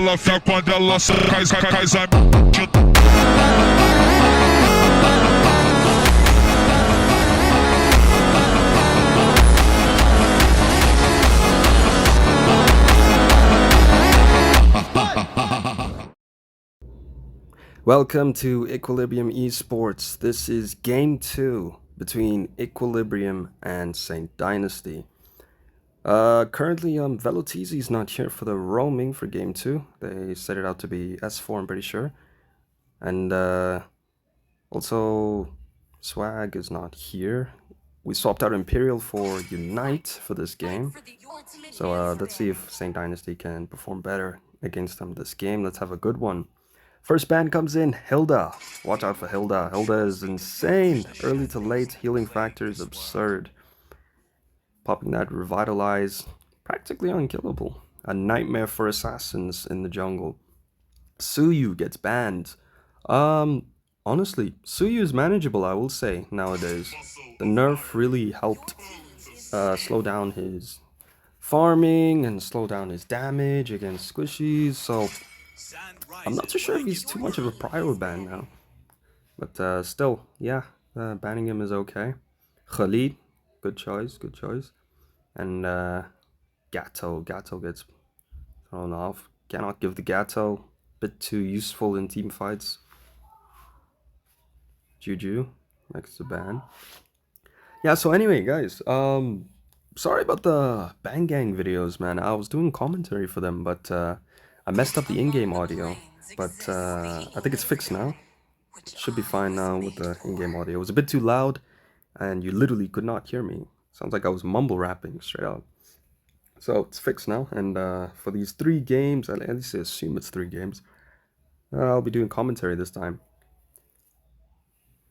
ela fica quando ela sai, cai, sai. Welcome to Equilibrium Esports. This is game 2 between Equilibrium and St. Dynasty. Currently, Velotizi is not here for the roaming for game 2. They set it out to be S4, I'm pretty sure. And also, Swag is not here. We swapped out Imperial for Unite for this game. So let's see if St. Dynasty can perform better against them this game. Let's have a good one. First ban comes in, Hilda. Watch out for Hilda. Hilda is insane. Early to late, healing factor is absurd. Popping that Revitalize, practically unkillable. A nightmare for assassins in the jungle. Suyu gets banned. Honestly, Suyu is manageable, I will say, nowadays. The nerf really helped slow down his farming and slow down his damage against squishies, so I'm not too sure if he's too much of a prio ban now. But still, yeah, banning him is okay. Khalid, good choice. And Gato gets thrown off. Cannot give the Gato. Bit too useful in team fights. Juju, next to ban. Yeah, so anyway, guys, sorry about the Bang Gang videos, man. I was doing commentary for them, but I messed up the in-game audio. But I think it's fixed now. Should be fine now with the in-game audio. It was a bit too loud, and you literally could not hear me. Sounds like I was mumble rapping straight out. So it's fixed now, and for these 3 games, at least I assume it's 3 games, I'll be doing commentary this time.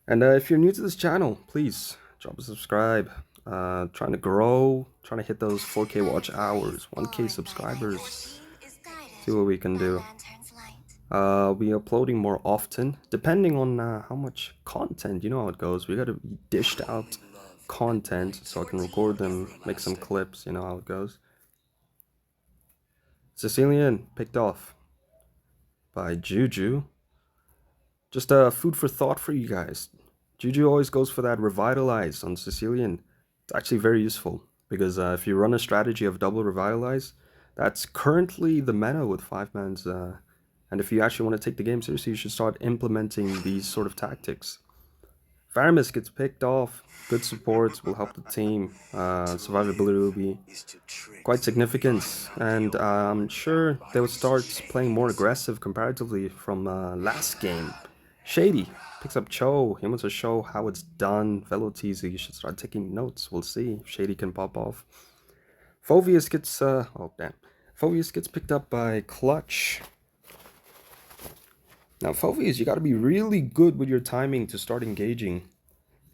And if you're new to this channel, please drop a subscribe. Trying to grow, trying to hit those 4K watch hours, 1K subscribers. See what we can do. I'll be uploading more often, depending on how much content. You know how it goes. We gotta dish out content so I can record them, make some clips. You know how it goes. Sicilian picked off by Juju. Just food for thought for you guys. Juju always goes for that Revitalize on Sicilian. It's actually very useful because if you run a strategy of double Revitalize, that's currently the meta with 5-mans. And if you actually want to take the game seriously, you should start implementing these sort of tactics. Faramis gets picked off. Good support will help the team. Survivability will be quite significant. And I'm sure they will start playing more aggressive comparatively from last game. Shady picks up Cho. He wants to show how it's done. Velotizi, you should start taking notes. We'll see if Shady can pop off. Fovius gets... oh, damn. Fovius gets picked up by Clutch. Now, Fovius, you got to be really good with your timing to start engaging,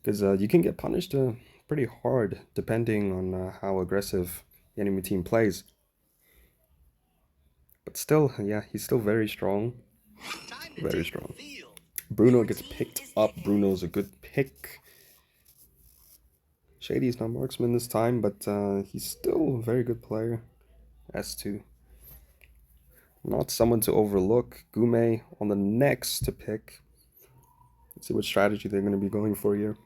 because you can get punished pretty hard depending on how aggressive the enemy team plays. But still, yeah, he's still very strong. Very strong. Bruno gets picked up. Bruno's a good pick. Shady's not marksman this time, but he's still a very good player. S2. Not someone to overlook. Gume on the next to pick. Let's see what strategy they're going to be going for here.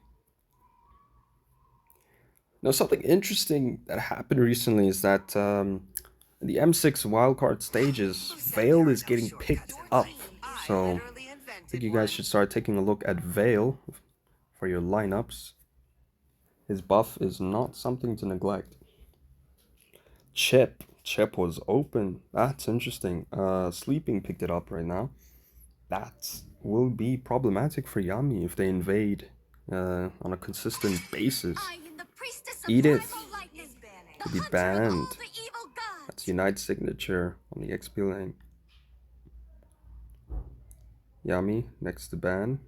Now, something interesting that happened recently is that in the M6 wildcard stages, Vale is getting picked up. So I think you guys should start taking a look at Vale for your lineups. His buff is not something to neglect. Chip was open. That's interesting. Sleeping picked it up right now. That will be problematic for Yami if they invade on a consistent basis. Edith could be banned. That's Unite signature on the XP lane. Yami next to ban.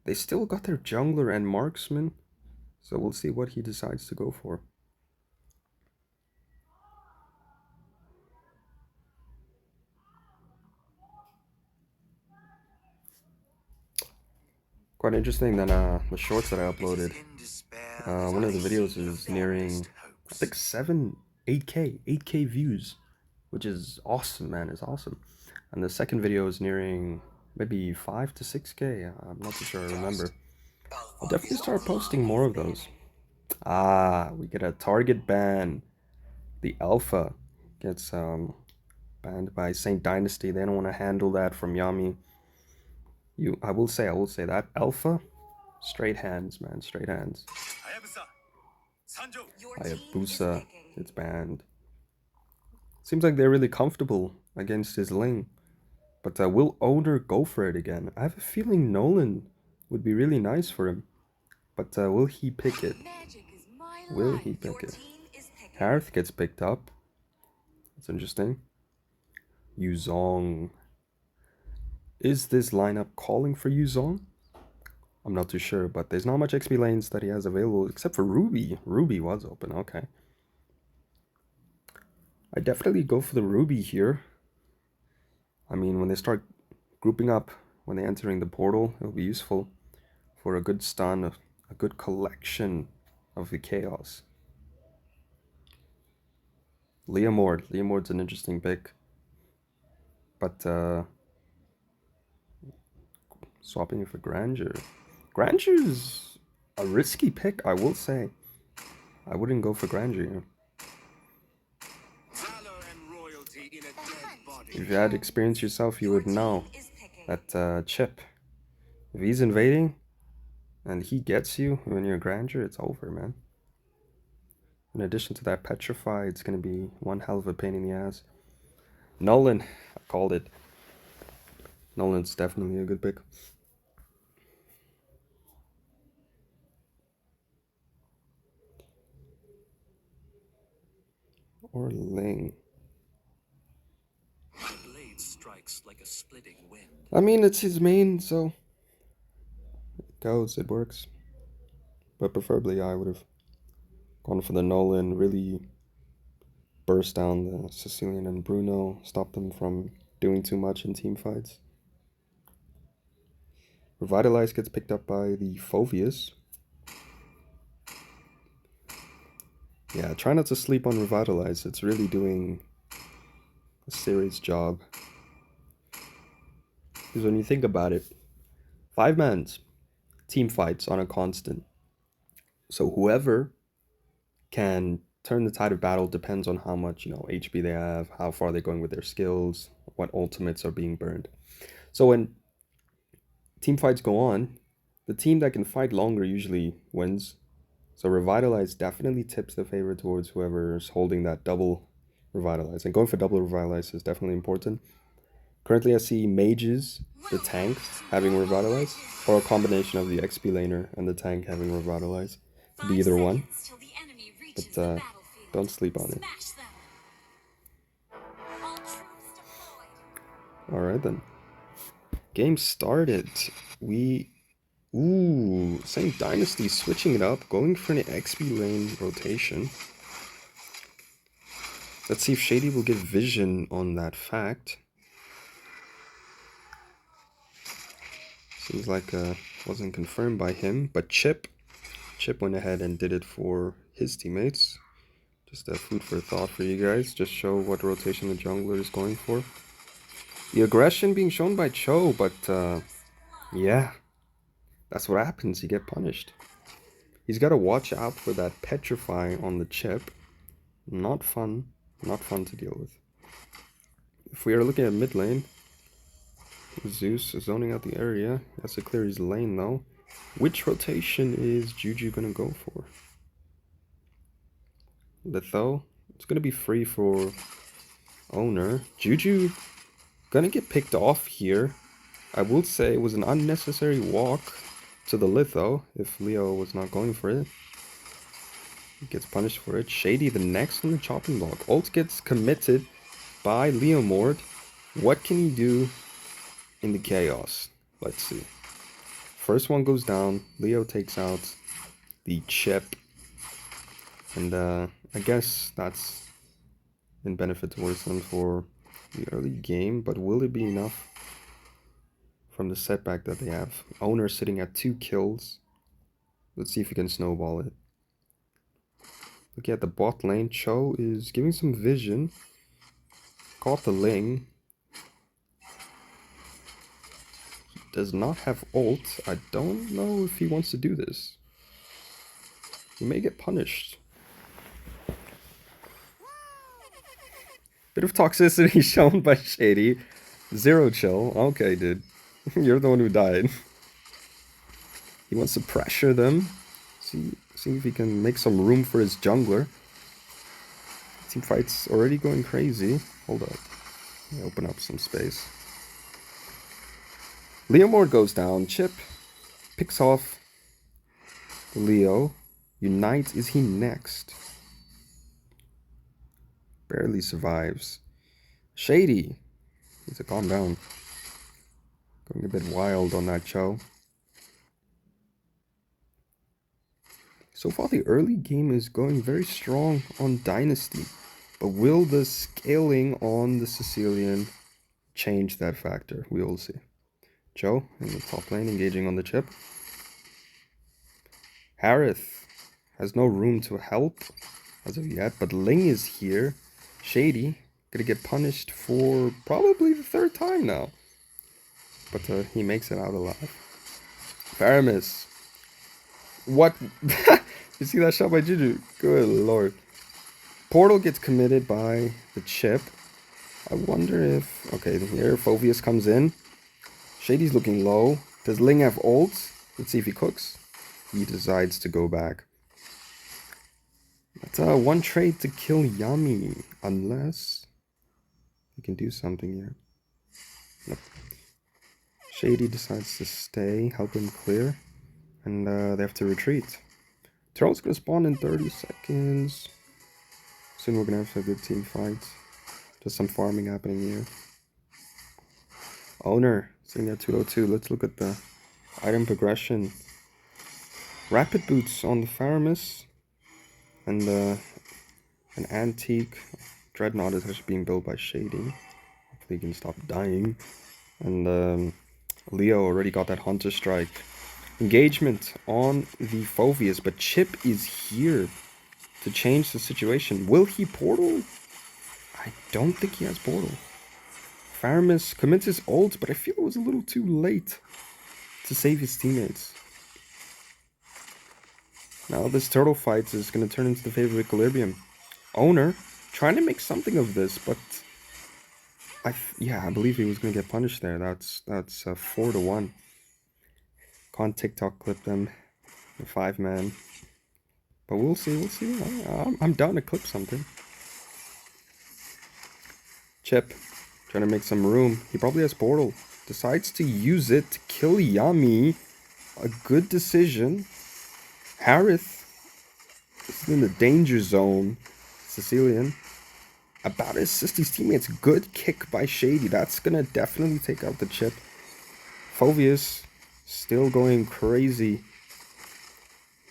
They still got their jungler and marksman, so we'll see what he decides to go for. Quite interesting that the shorts that I uploaded, one of the videos is nearing, I think 8K views, which is awesome, man. It's awesome. And the second video is nearing maybe 5 to 6K. I'm not too sure I remember. I'll definitely start posting more of those. Ah, we get a target ban. The alpha gets banned by Saint Dynasty. They don't want to handle that from Yami. I will say that alpha, straight hands, man, straight hands. Hayabusa gets banned. Seems like they're really comfortable against his Ling. But will Owner go for it again? I have a feeling Nolan would be really nice for him. But will he pick it? Will he pick it? Harith gets picked up. That's interesting. Yuzong. Is this lineup calling for Yuzong? I'm not too sure, but there's not much XP lanes that he has available except for Ruby. Ruby was open, okay. I definitely go for the Ruby here. I mean, when they start grouping up, when they're entering the portal, it'll be useful for a good stun, a good collection of the chaos. Leomord's an interesting pick. But swapping it for Grandeur. Grandure's a risky pick, I will say. I wouldn't go for Grandeur. If you had experience yourself, you would know that Chip, if he's invading and he gets you when you're Grandeur, it's over, man. In addition to that Petrify, it's going to be one hell of a pain in the ass. Nolan, I called it. Nolan's definitely a good pick. Or Ling. The blade strikes like a splitting wind. I mean, it's his main, so it goes, it works. But preferably, I would have gone for the Nolan, really burst down the Sicilian and Bruno, stop them from doing too much in team fights. Revitalize gets picked up by the Phoveus. Yeah, try not to sleep on Revitalize. It's really doing a serious job. Because when you think about it, 5-mans, team fights on a constant. So whoever can turn the tide of battle depends on how much, HP they have, how far they're going with their skills, what ultimates are being burned. So when team fights go on, the team that can fight longer usually wins. So Revitalize definitely tips the favor towards whoever's holding that double Revitalize. And going for double Revitalize is definitely important. Currently I see mages, the tanks, having Revitalize, or a combination of the XP laner and the tank having Revitalize. Could be either one, but don't sleep on it. Alright then. Game started. Saint Dynasty switching it up, going for an XP lane rotation. Let's see if Shady will get vision on that fact. Seems like wasn't confirmed by him, but Chip went ahead and did it for his teammates. Just food for thought for you guys. Just show what rotation the jungler is going for. The aggression being shown by Cho, but yeah, that's what happens. You get punished. He's got to watch out for that Petrify on the Chip. Not fun. Not fun to deal with. If we are looking at mid lane, Zeus is zoning out the area. He has to clear his lane though. Which rotation is Juju gonna go for? Litho. It's gonna be free for Owner. Juju gonna get picked off here. I will say it was an unnecessary walk to the Litho if Leo was not going for it. He gets punished for it. Shady the next on the chopping block. Ult gets committed by Leomord. What can he do in the chaos? Let's see. First one goes down. Leo takes out the Chip. And I guess that's in benefit towards them for the early game. But will it be enough from the setback that they have? Owner sitting at 2 kills. Let's see if he can snowball it. Looking at the bot lane, Cho is giving some vision. Caught the Ling. does not have ult. I don't know if he wants to do this. He may get punished. Bit of toxicity shown by Shady. Zero chill. Okay, dude. You're the one who died. He wants to pressure them. See if he can make some room for his jungler. Team fight's already going crazy. Hold up. Let me open up some space. Leomord goes down. Chip picks off Leo. Unite. Is he next? Barely survives. Shady. Needs to calm down. Going a bit wild on that show. So far the early game is going very strong on Dynasty. But will the scaling on the Sicilian change that factor? We will see. Joe in the top lane engaging on the chip. Harith has no room to help as of yet, but Ling is here. Shady gonna get punished for probably the 3rd time now. But he makes it out alive. Faramis. What? You see that shot by Juju? Good lord. Portal gets committed by the chip. I wonder if... Okay, here Phoveus comes in. Shady's looking low. Does Ling have ult? Let's see if he cooks. He decides to go back. That's one trade to kill Yami. Unless he can do something here. Nope. Shady decides to stay, help him clear. And they have to retreat. Turtle's gonna spawn in 30 seconds. Soon we're gonna have a good team fight. Just some farming happening here. Owner, sitting at 202. Let's look at the item progression. Rapid boots on the Faramis. And an antique dreadnought is actually being built by Shady. Hopefully he can stop dying. And Leo already got that Hunter Strike. Engagement on the Phoveus, but Chip is here to change the situation. Will he portal? I don't think he has portal. Faramis commits his ult, but I feel it was a little too late to save his teammates. Now this turtle fight is going to turn into the favor of Equilibrium. Owner trying to make something of this, but I believe he was going to get punished there. That's 4-1. Can't TikTok clip them, the 5-man. But we'll see. I'm down to clip something. Chip trying to make some room. He probably has portal. Decides to use it to kill Yami. A good decision. Harith is in the danger zone. Sicilian about to assist his teammates. Good kick by Shady. That's gonna definitely take out the chip. Phoveus still going crazy.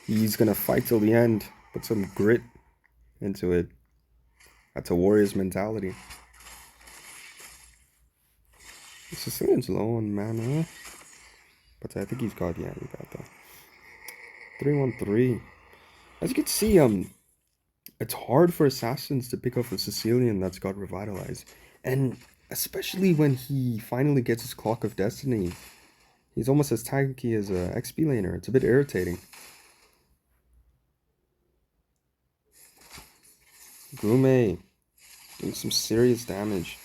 He's gonna fight till the end. Put some grit into it. That's a warrior's mentality. The Sicilian's low on mana. But I think he's got, yeah, he got that. 3-1-3. As you can see, it's hard for assassins to pick up a Sicilian that's got revitalized. And especially when he finally gets his Clock of Destiny. He's almost as tanky as a XP laner. It's a bit irritating. Gume doing some serious damage.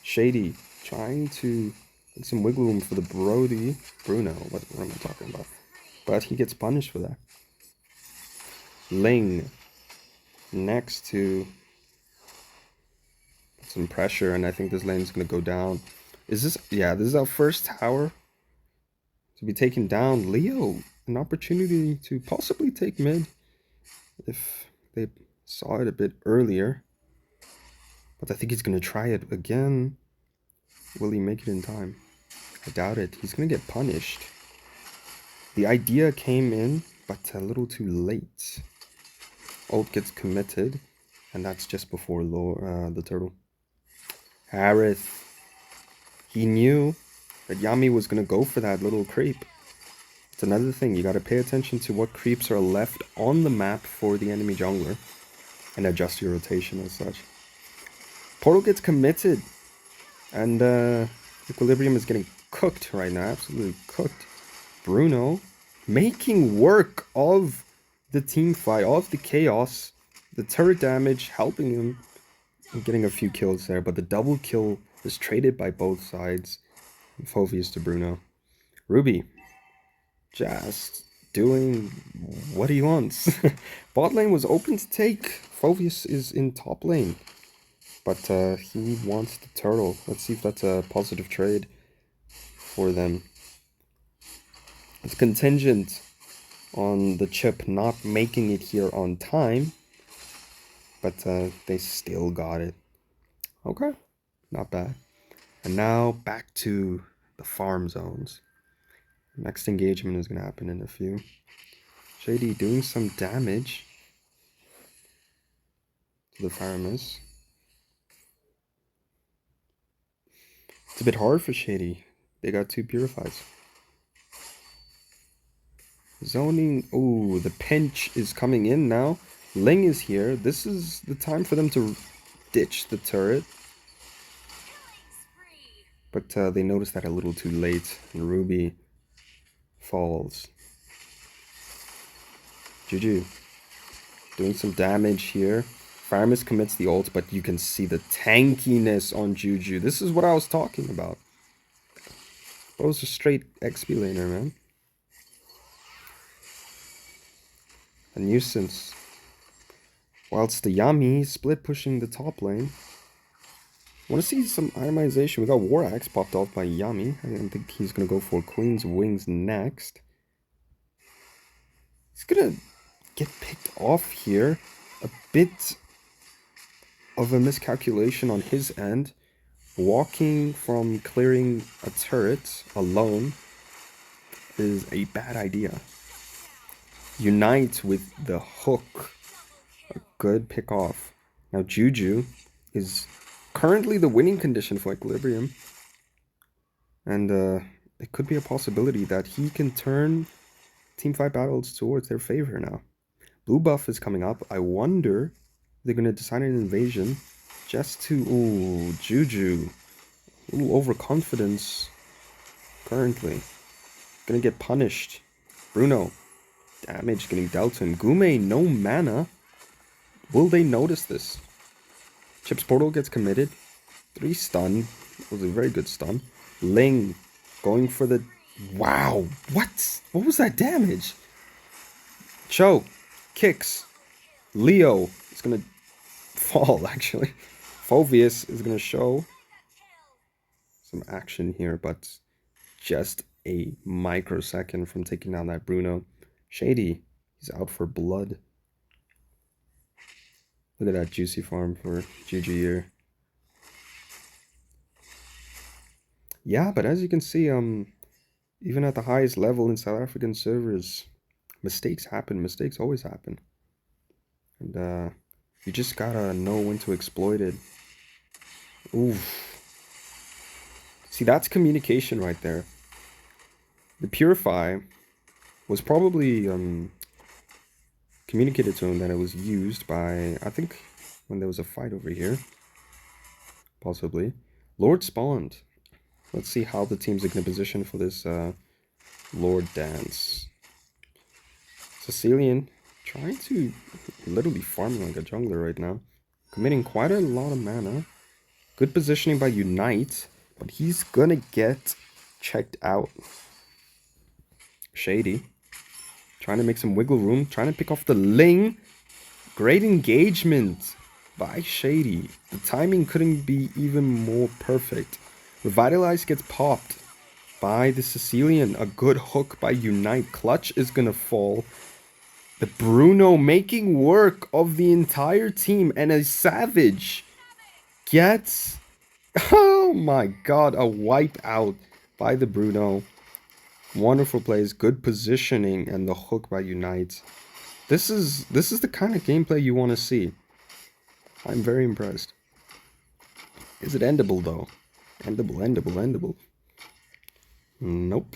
Shady trying to get some wiggle room for the Bruno. What am I talking about? But he gets punished for that. Ling next to some pressure, and I think this lane's gonna go down. Is this? Yeah, this is our first tower to be taken down. Leo, an opportunity to possibly take mid if they saw it a bit earlier. But I think he's gonna try it again. Will he make it in time? I doubt it. He's gonna get punished. The idea came in, but a little too late. Ult gets committed, and that's just before the turtle. Harith. He knew that Yami was going to go for that little creep. It's another thing. You got to pay attention to what creeps are left on the map for the enemy jungler and adjust your rotation as such. Portal gets committed, and Equilibrium is getting cooked right now. Absolutely cooked. Bruno making work of the team fight, of the chaos. The turret damage helping him and getting a few kills there. But the double kill is traded by both sides. Phoveus to Bruno. Ruby just doing what he wants. Bot lane was open to take. Phoveus is in top lane. But he wants the turtle. Let's see if that's a positive trade for them. It's contingent on the chip not making it here on time. But they still got it. Okay, not bad. And now back to the farm zones. Next engagement is going to happen in a few. Shady doing some damage to the farmers. It's a bit hard for Shady. They got 2 purifies. Zoning. Oh, the pinch is coming in now. Ling is here. This is the time for them to ditch the turret. But they noticed that a little too late. And Ruby falls. Juju doing some damage here. Farmus commits the ult, but you can see the tankiness on Juju. This is what I was talking about. Bro's a straight XP laner, man. A nuisance. Whilst the Yami split pushing the top lane. Want to see some itemization. We got War Axe popped off by Yami. I don't think he's going to go for Queen's Wings next. He's going to get picked off here. A bit of a miscalculation on his end. Walking from clearing a turret alone is a bad idea. Unite with the hook. A good pick off. Now Juju is currently the winning condition for Equilibrium. And it could be a possibility that he can turn teamfight battles towards their favor now. Blue buff is coming up. I wonder if they're going to decide an invasion just to... Ooh, Juju. A little overconfidence currently. Gonna get punished. Bruno. Damage getting dealt to him. Gume, no mana. Will they notice this? Chip's portal gets committed. 3 stun. Was a very good stun. Ling going for the... Wow. What? What was that damage? Cho kicks. Leo is going to fall, actually. Phoveus is going to show some action here, but just a microsecond from taking down that Bruno. Shady, he's out for blood. Look at that juicy farm for GG here. Yeah, but as you can see, even at the highest level in South African servers, mistakes happen. Mistakes always happen. And you just gotta know when to exploit it. Oof. See, that's communication right there. The Purify was probably communicated to him that it was used by, I think, when there was a fight over here. Possibly. Lord spawned. Let's see how the teams are going to position for this Lord dance. Sicilian trying to literally farm like a jungler right now. Committing quite a lot of mana. Good positioning by Unite. But he's going to get checked out. Shady. Trying to make some wiggle room. Trying to pick off the Ling. Great engagement by Shady. The timing couldn't be even more perfect. Revitalize gets popped by the Sicilian. A good hook by Unite. Clutch is going to fall. The Bruno making work of the entire team. And a Savage gets... Oh my god. A wipe out by the Bruno. Wonderful plays, good positioning, and the hook by Unite. This is the kind of gameplay you want to see. I'm very impressed. Is it endable though? Endable. Nope.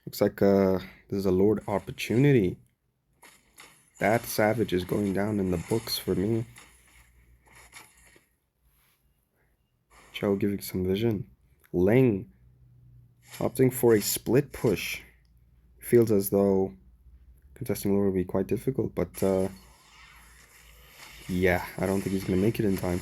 Looks like there's a Lord opportunity. That Savage is going down in the books for me. Cho giving some vision. Ling Opting for a split push. Feels as though contesting Lord will be quite difficult, but yeah, I don't think he's going to make it in time.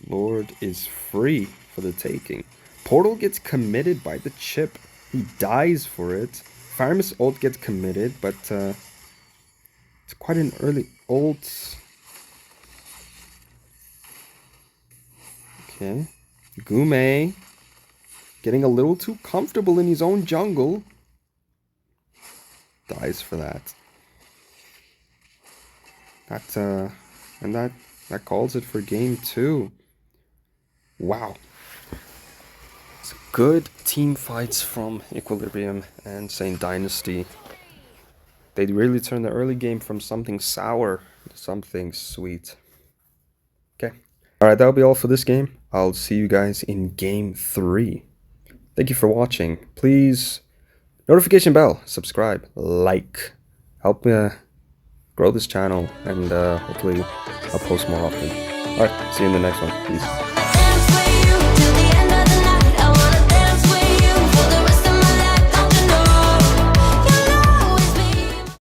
Lord is free for the taking. Portal gets committed by the chip. He dies for it. Faramis ult gets committed, but it's quite an early ult. Okay. Gume getting a little too comfortable in his own jungle. Dies for that. That calls it for game 2. Wow. It's good team fights from Equilibrium and St. Dynasty. They really turned the early game from something sour to something sweet. Okay. Alright, that'll be all for this game. I'll see you guys in game 3. Thank you for watching. Please, notification bell, subscribe, like. Help me grow this channel, and hopefully I'll post more often. Alright, see you in the next one. Peace.